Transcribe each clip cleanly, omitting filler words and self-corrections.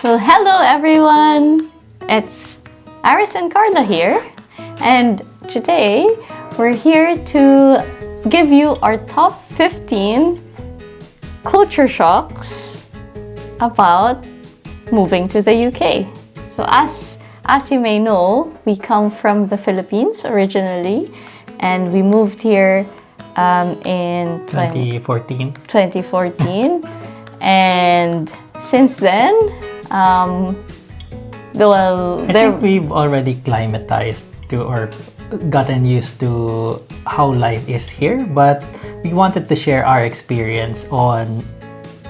So hello everyone, it's Aris and Carla here, and today we're here to give you our top 15 culture shocks about moving to the UK. So as you may know, we come from the Philippines originally, and we moved here in 2014. And since then, I think we've already climatized to or gotten used to how life is here, but we wanted to share our experience on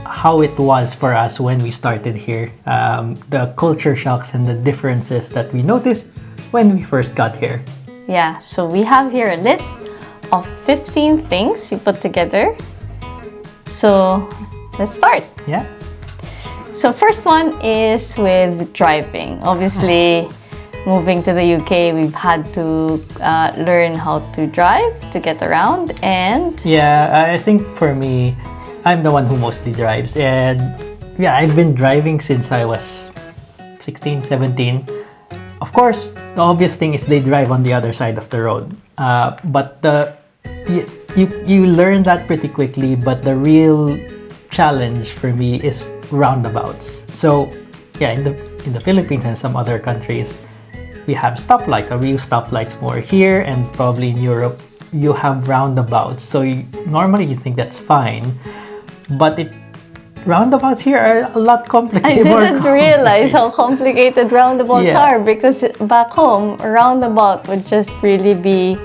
how it was for us when we started here, the culture shocks and the differences that we noticed when we first got here. Yeah, so we have here a list of 15 things we put together. So let's start. Yeah. So first one is with driving. Obviously, moving to the UK, we've had to learn how to drive to get around, and yeah, I think for me, I'm the one who mostly drives, and yeah, I've been driving since I was 16, 17. Of course, the obvious thing is they drive on the other side of the road, but you learn that pretty quickly. But the real challenge for me is roundabouts. So yeah, in the Philippines and some other countries, we have stoplights, or we use stoplights more. Here and probably in Europe, you have roundabouts. So normally you think that's fine, but roundabouts here are a lot complicated. I didn't realize how complicated roundabouts are, because back home, a roundabout would just really be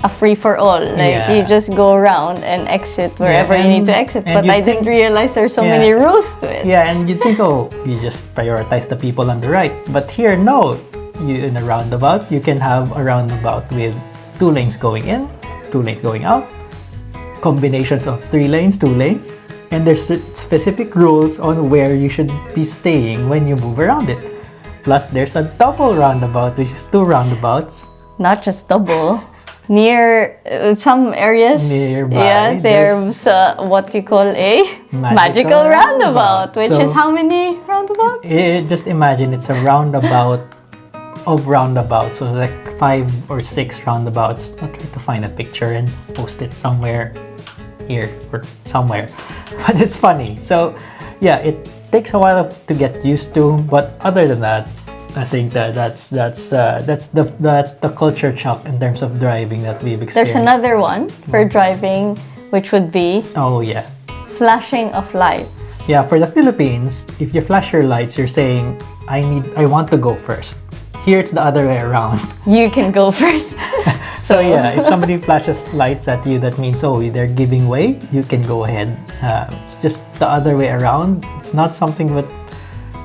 a free-for-all. You just go around and exit wherever you need to exit. But I didn't realize there's so many rules to it. Yeah, and you think, oh, you just prioritize the people on the right. But here, no. In a roundabout, you can have a roundabout with 2 lanes going in, 2 lanes going out, combinations of 3 lanes, 2 lanes, and there's specific rules on where you should be staying when you move around it. Plus, there's a double roundabout, which is 2 roundabouts. Not just double. Near some areas nearby, there's what you call a magical roundabout, which is how many roundabouts? Just imagine it's a roundabout of roundabouts, so like 5 or 6 roundabouts. I'll try to find a picture and post it somewhere here or somewhere, but it's funny. So yeah, it takes a while to get used to, but other than that, I think that's the culture shock in terms of driving that we've experienced. There's another one for driving, which would be flashing of lights. Yeah, for the Philippines, if you flash your lights, you're saying I want to go first. Here it's the other way around. You can go first. So yeah, if somebody flashes lights at you, that means they're giving way. You can go ahead. It's just the other way around. It's not something that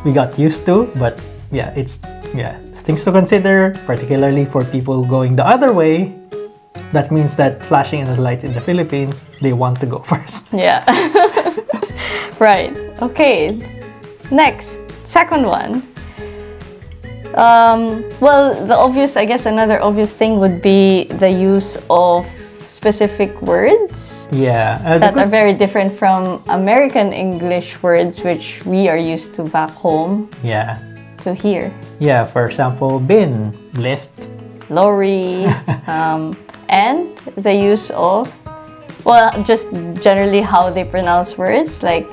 we got used to, but yeah, it's things to consider, particularly for people going the other way. That means that flashing the lights in the Philippines, they want to go first. Yeah. Right. Okay. Next, second one. Well, another obvious thing would be the use of specific words. Yeah. That are very different from American English words, which we are used to back home. Yeah. To here. Yeah, for example, bin, lift, lorry, and the use of, just generally how they pronounce words, like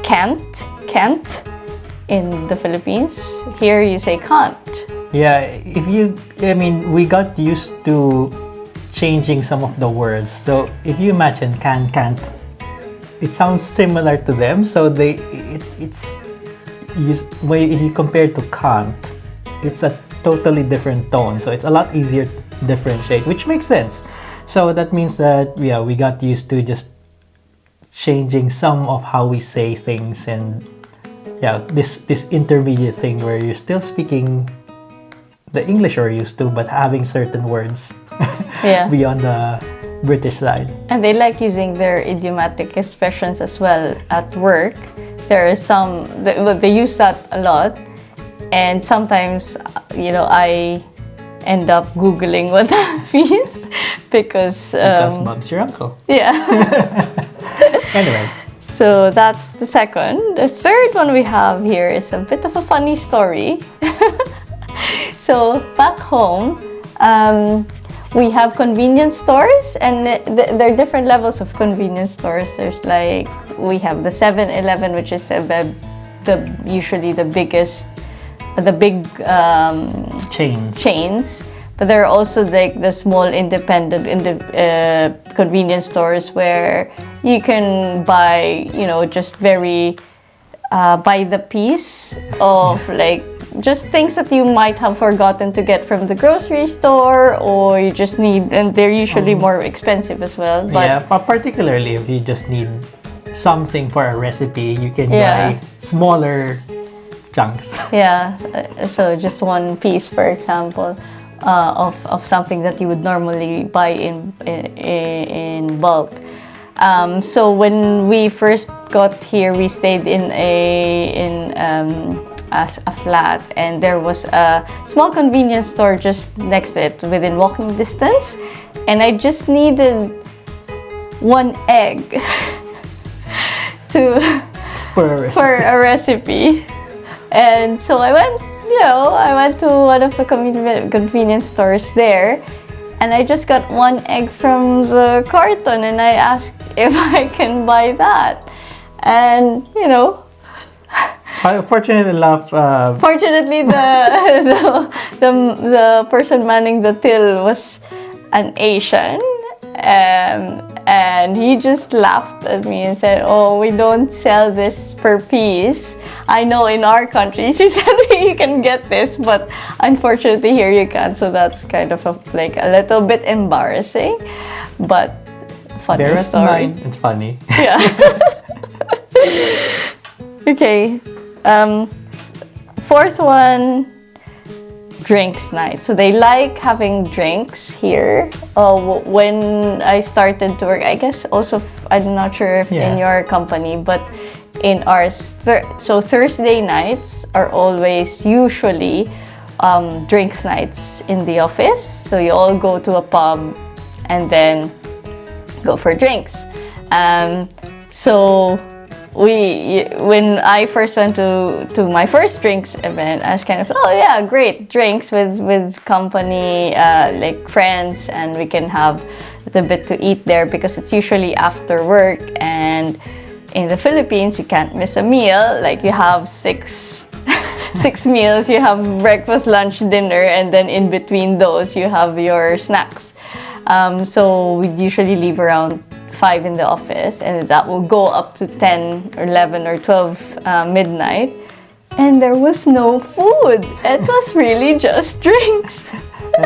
can't in the Philippines. Here you say can't. Yeah, we got used to changing some of the words. So if you imagine can't, it sounds similar to them. So if you compare to can't, it's a totally different tone. So it's a lot easier to differentiate, which makes sense. So that means that we got used to just changing some of how we say things, and this intermediate thing where you're still speaking the English you're used to, but having certain words beyond the British side. And they like using their idiomatic expressions as well at work. There is they use that a lot, and sometimes I end up Googling what that means because Bob's your uncle. Yeah. Anyway. So that's the second. The third one we have here is a bit of a funny story. So back home, we have convenience stores, and there are different levels of convenience stores. There's like, we have the 7-Eleven, which is usually the biggest, the big chains. But there are also like the small independent convenience stores where you can buy, just very by the piece of like just things that you might have forgotten to get from the grocery store, or you just need, and they're usually more expensive as well. But yeah, particularly if you just need something for a recipe, you can buy smaller chunks. Yeah, so just one piece, for example, of something that you would normally buy in bulk. So when we first got here, we stayed in a flat, and there was a small convenience store just next to it, within walking distance, and I just needed one egg for a recipe. And so I went to one of the convenience stores there, and I just got one egg from the carton, and I asked if I can buy that. And fortunately enough, fortunately the person manning the till was an Asian, and he just laughed at me and said, "Oh, we don't sell this per piece. I know in our countries," he said, "you can get this, but unfortunately here you can't." So that's kind of a little bit embarrassing, but funny story. It's funny. Yeah. Okay. Fourth one, drinks night. So they like having drinks here. When I started to work, I guess also, I'm not sure if in your company, but in ours, so Thursday nights are always usually drinks nights in the office. So you all go to a pub and then go for drinks. So when I first went to my first drinks event, I was kind of, oh yeah, great, drinks with company, like friends, and we can have a little bit to eat there because it's usually after work. And in the Philippines, you can't miss a meal. Like you have six meals. You have breakfast, lunch, dinner, and then in between those you have your snacks. So we'd usually leave around 5 in the office, and that will go up to 10 or 11 or 12 midnight, and there was no food. It was really just drinks.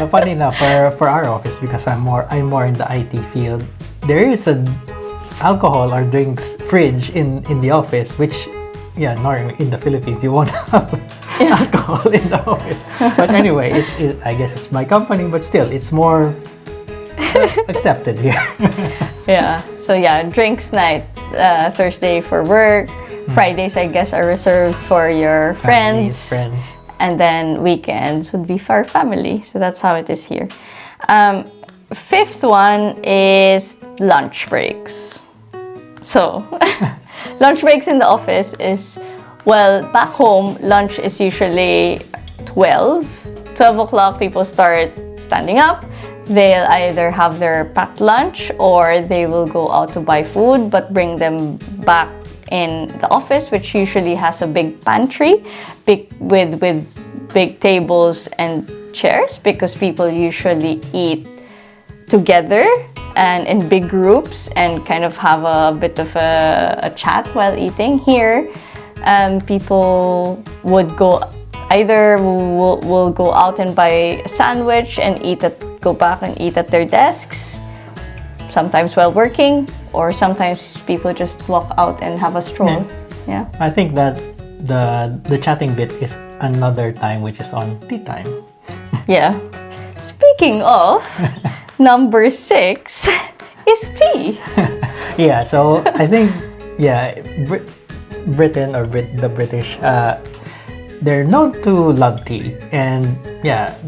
Funny enough, for our office, because I'm more in the IT field, there is an alcohol or drinks fridge in the office, which normally in the Philippines you won't have alcohol in the office. But anyway, I guess it's my company, but still it's more accepted here. Yeah. So drinks night, Thursday for work. Fridays, I guess, are reserved for your friends. And then weekends would be for family. So that's how it is here. Fifth one is lunch breaks. So lunch breaks in the office is, back home, lunch is usually 12 o'clock. People start standing up. They'll either have their packed lunch or they will go out to buy food, but bring them back in the office, which usually has a big pantry, with big tables and chairs, because people usually eat together and in big groups and kind of have a bit of a chat while eating. Here, people would go will go out and buy a sandwich and go back and eat at their desks, sometimes while working, or sometimes people just walk out and have a stroll. Yeah. I think that the chatting bit is another time, which is on tea time. Yeah. Speaking of, number 6 is tea. Yeah, so I think, Britain or the British, they're known to love tea, and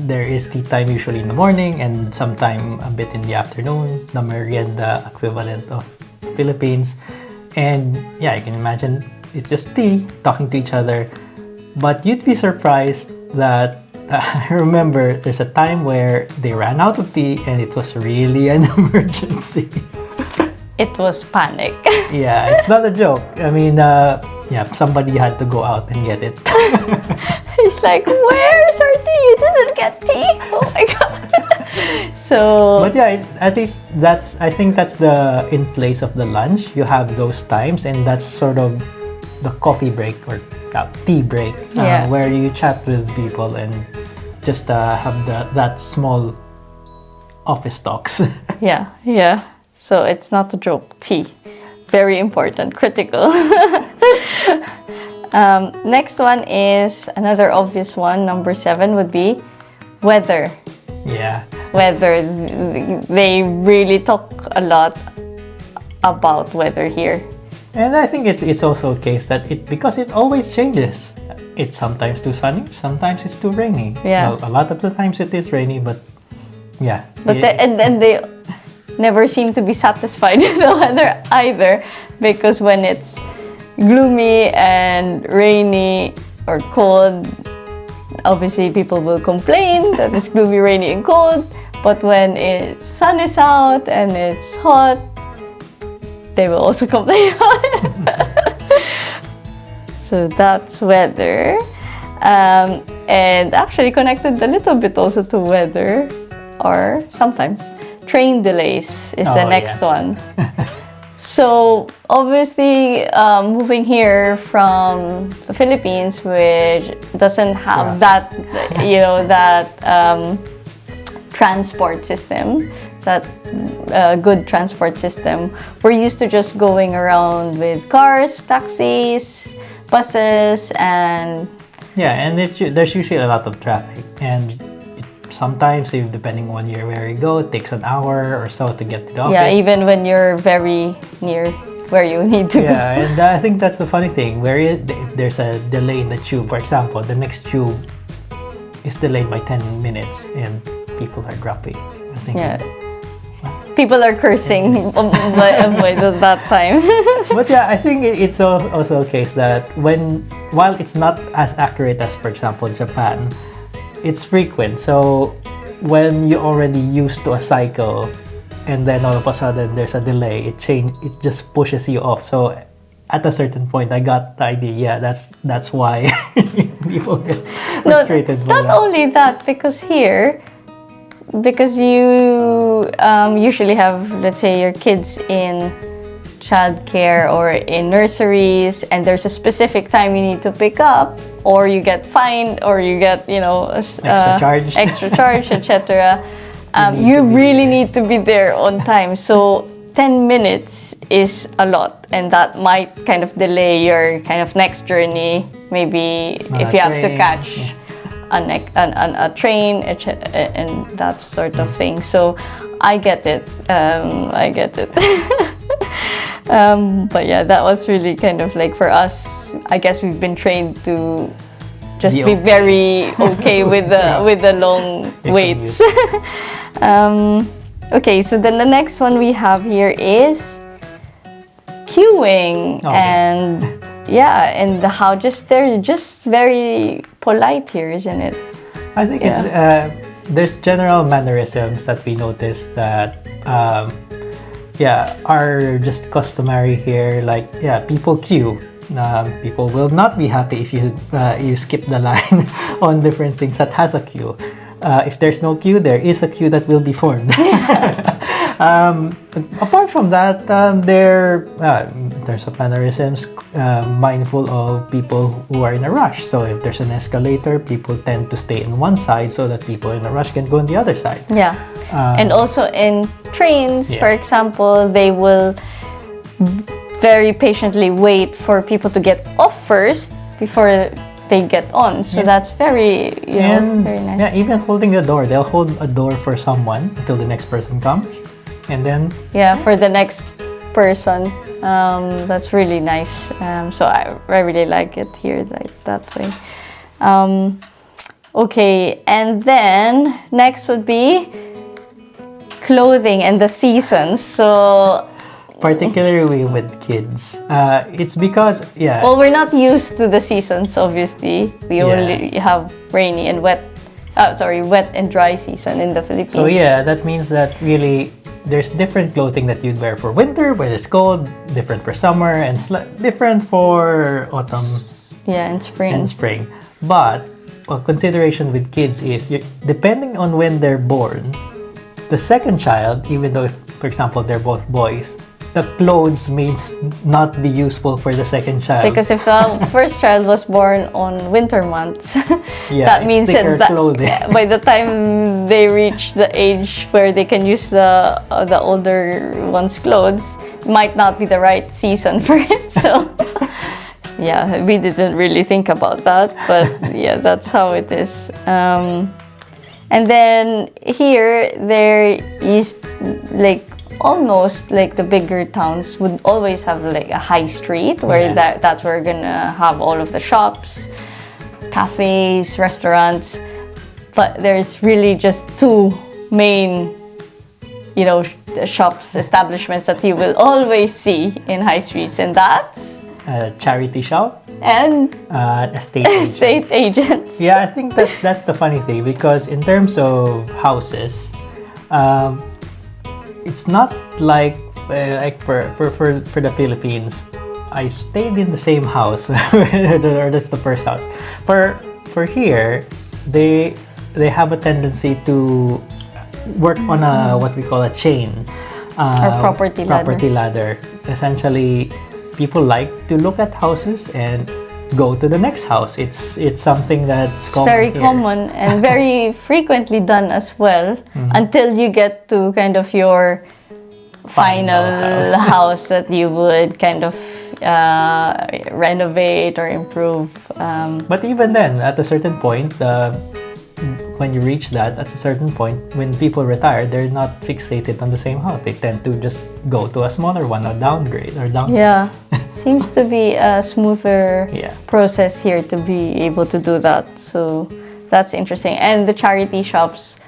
there is tea time usually in the morning and sometime a bit in the afternoon, the merienda equivalent of Philippines. And yeah, you can imagine it's just tea, talking to each other. But you'd be surprised that I remember there's a time where they ran out of tea and it was really an emergency. It was panic. Yeah, it's not a joke. I mean, yeah, somebody had to go out and get it. He's like, where's our tea? You didn't get tea? Oh my god. So, But yeah, at least I think that's in place of the lunch. You have those times, and that's sort of the coffee break or tea break, Yeah. where you chat with people and just have that small office talks. yeah. So it's not a joke. Tea. Very important, critical. Next one is another obvious one. Number 7 would be weather. Yeah. Weather. They really talk a lot about weather here. And I think it's also a case that because it always changes. It's sometimes too sunny, sometimes it's too rainy. Yeah. Well, a lot of the times it is rainy, but yeah. But and then they never seem to be satisfied with the weather either, because when it's gloomy and rainy or cold, obviously people will complain that it's gloomy, rainy, and cold. But when sun is out and it's hot, they will also complain about it. So that's weather. And actually connected a little bit also to weather, or sometimes train delays is the next one. So obviously, moving here from the Philippines, which doesn't have that, transport system, that good transport system. We're used to just going around with cars, taxis, buses, and and there's usually a lot of traffic, and sometimes, depending on where you go, it takes an hour or so to get to the office. Yeah, even when you're very near where you need to go. Yeah, and I think that's the funny thing, where if there's a delay in the tube, for example, the next tube is delayed by 10 minutes and people are grumpy. I was thinking, people are cursing by that time. But yeah, I think it's also a case that while it's not as accurate as, for example, Japan, it's frequent. So when you're already used to a cycle and then all of a sudden there's a delay, it just pushes you off. So at a certain point, I got the idea, that's why people get frustrated. Not only that, because you usually have, let's say, your kids in childcare or in nurseries, and there's a specific time you need to pick up, or you get fined, or you get extra charge, etc. You really need to be there on time. So 10 minutes is a lot, and that might kind of delay your kind of next journey. Maybe if you have to catch a train, and that sort of thing. So I get it. But yeah, that was really kind of like, for us, I guess we've been trained to just be very okay with the long waits. Okay, so then the next one we have here is queuing. And how they're just very polite here, isn't it? I think there's general mannerisms that we noticed that are just customary here. Like, people queue. People will not be happy if you skip the line on different things that has a queue. If there's no queue, there is a queue that will be formed. Apart from that, there's a mannerisms mindful of people who are in a rush. So if there's an escalator, people tend to stay in one side so that people in a rush can go on the other side. Yeah. And also in trains, for example, they will very patiently wait for people to get off first before they get on. So that's very, very nice. Yeah, even holding the door. They'll hold a door for someone until the next person comes. And then... Yeah, for the next person. That's really nice. So I really like it here, like that way. Okay, and then next would be clothing and the seasons. So particularly with kids. It's because, yeah. Well, we're not used to the seasons, obviously. We only have rainy and wet and dry season in the Philippines. So yeah, that means that really there's different clothing that you'd wear for winter when it's cold, different for summer, and different for autumn. Yeah, and spring. But a consideration with kids is, depending on when they're born, the second child, even though, if, for example, they're both boys, the clothes may not be useful for the second child. Because if the first child was born on winter months, that means that by the time they reach the age where they can use the older one's clothes, might not be the right season for it. So yeah, we didn't really think about that, but yeah, that's how it is. And then here, there is like almost like the bigger towns would always have like a high street where that's where we're gonna have all of the shops, cafes, restaurants. But there's really just two main, shops, establishments that you will always see in high streets, and that's a charity shop and estate agents. Yeah, I think that's the funny thing, because in terms of houses, it's not like for the Philippines. I stayed in the same house, or that's the first house. For here, they have a tendency to work on a what we call a chain, or property ladder. Essentially, people like to look at houses and go to the next house. It's something that's very common and very frequently done as well, until you get to kind of your final house that you would kind of renovate or improve. But even then, at a certain point, when you reach that, at a certain point, when people retire, they're not fixated on the same house. They tend to just go to a smaller one, or downgrade, or downsize. Yeah, seems to be a smoother process here to be able to do that. So that's interesting. And the charity shops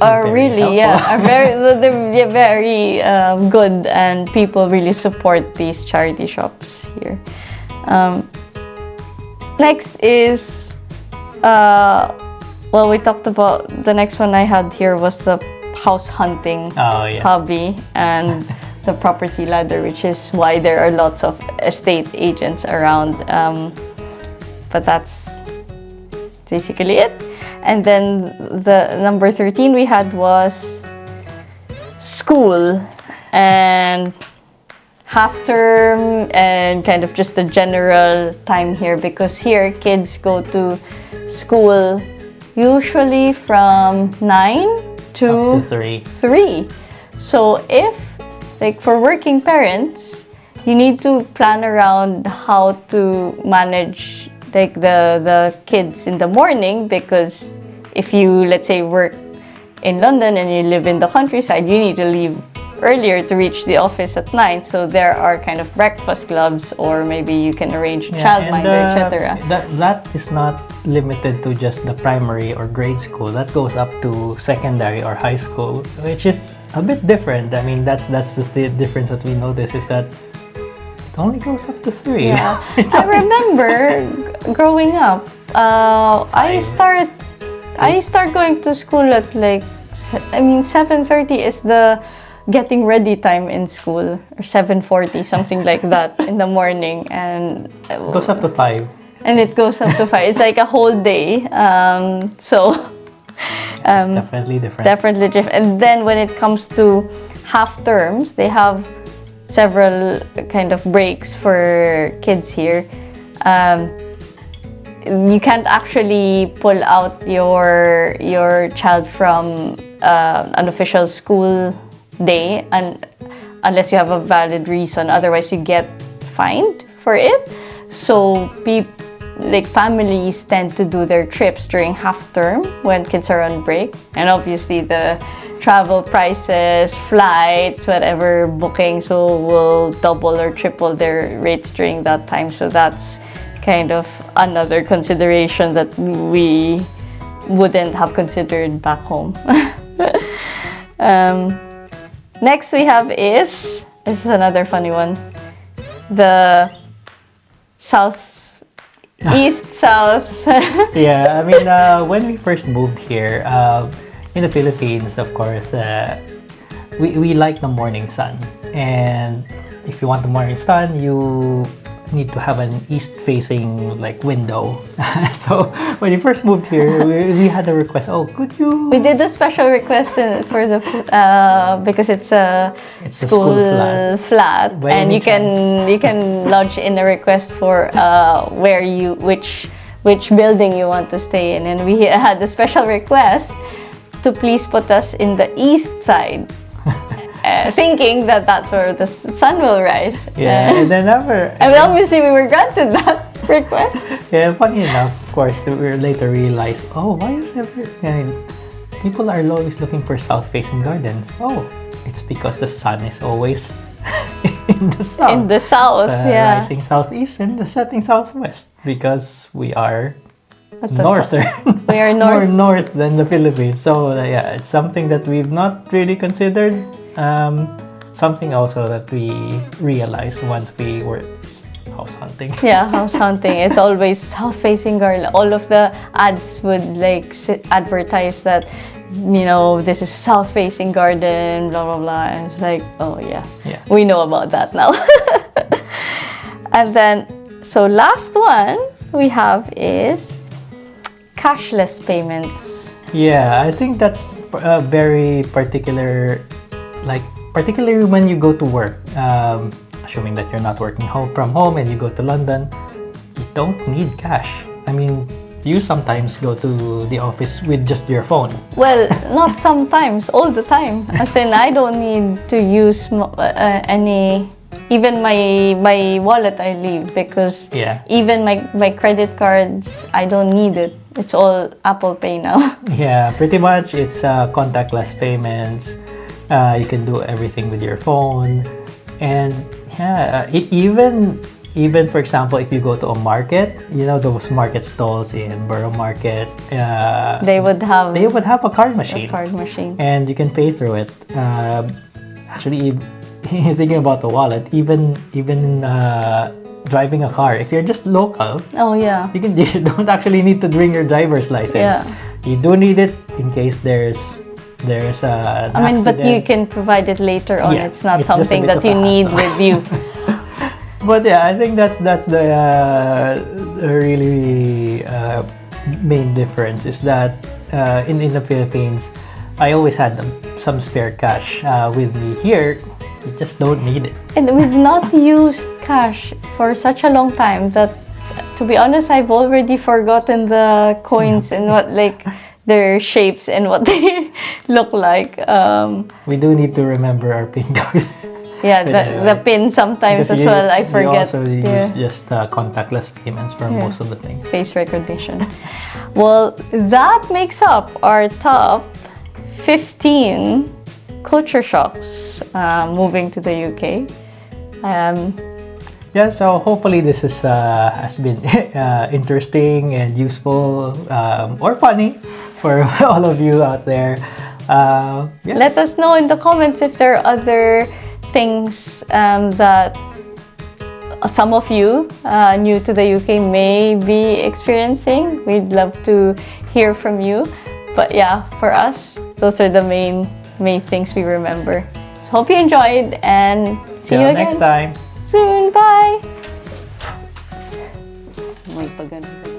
are really they're very good, and people really support these charity shops here. Next is well, we talked about the next one I had here was the house hunting hobby and the property ladder, which is why there are lots of estate agents around. But that's basically it. And then the number 13 we had was school and half term, and kind of just the general time here, because here kids go to school usually from 9 to 3. So if, like, for working parents, you need to plan around how to manage like the kids in the morning, because if you, let's say, work in London and you live in the countryside, you need to leave earlier to reach the office at 9. So there are kind of breakfast clubs, or maybe you can arrange childminder, etc. That is not limited to just the primary or grade school. That goes up to secondary or high school, which is a bit different. I mean, that's the difference that we notice, is that it only goes up to 3. Yeah. I remember growing up, I start going to school at 7:30 is the getting ready time in school, or 7:40, something like that in the morning, and it goes up to 5. And it goes up to 5. It's like a whole day. It's definitely different. Definitely different. And then when it comes to half terms, they have several kind of breaks for kids here. You can't actually pull out your child from an official school day unless you have a valid reason. Otherwise, you get fined for it. So families tend to do their trips during half term when kids are on break, and obviously the travel prices, flights, whatever booking, so will double or triple their rates during that time. So that's kind of another consideration that we wouldn't have considered back home. Next we have is this is another funny one. The south, east, south. Yeah, I mean, when we first moved here, in the Philippines, of course, we like the morning sun. And if you want the morning sun, you need to have an east-facing like window. So when we first moved here, we had a request. Oh, could you? We did a special request for the because it's a school flat, By and any you can lodge in a request for which building you want to stay in, and we had a special request to please put us in the east side. Thinking that that's where the sun will rise. Yeah, and then and obviously we were granted that request. Yeah, funny enough, of course, we later realized, oh, why is people are always looking for south-facing gardens? Oh, it's because the sun is always in the south. In the south, yeah. Rising southeast and the setting southwest because we are We are more north. north than the Philippines. So yeah, it's something that we've not really considered. Something also that we realized once we were house hunting. Yeah, house hunting. It's always south-facing garden. All of the ads would like advertise that, this is south-facing garden, blah blah blah. And it's like, oh yeah, we know about that now. And then, so last one we have is cashless payments. Yeah, I think that's very particular, particularly when you go to work. Assuming that you're not working from home and you go to London, you don't need cash. I mean, you sometimes go to the office with just your phone. Well, not sometimes, all the time. As in, I don't need to use any. Even my wallet I leave because even my credit cards, I don't need it. It's all Apple Pay now. Yeah, pretty much it's contactless payments. You can do everything with your phone. And even for example, if you go to a market, those market stalls in Borough Market, they would have a card machine. And you can pay through it. Actually, thinking about the wallet, even driving a car, if you're just local, you don't actually need to bring your driver's license. You do need it in case there's an accident. But you can provide it later on. It's not something that you need with you. But yeah, I think that's the really main difference is that in the Philippines, I always had some spare cash with me. Here, you just don't need it. And we've not used cash for such a long time that, to be honest, I've already forgotten the coins and what their shapes and what they look like. We do need to remember our PIN code. Yeah, the PIN sometimes as well. I forget. We also use just contactless payments for most of the things. Face recognition. Well, that makes up our top 15 culture shocks moving to the UK. So hopefully this has been interesting and useful or funny for all of you out there. Let us know in the comments if there are other things that some of you new to the UK may be experiencing. We'd love to hear from you. But for us, those are the main things we remember. So hope you enjoyed and see you again next time. Soon. Bye! May pagano.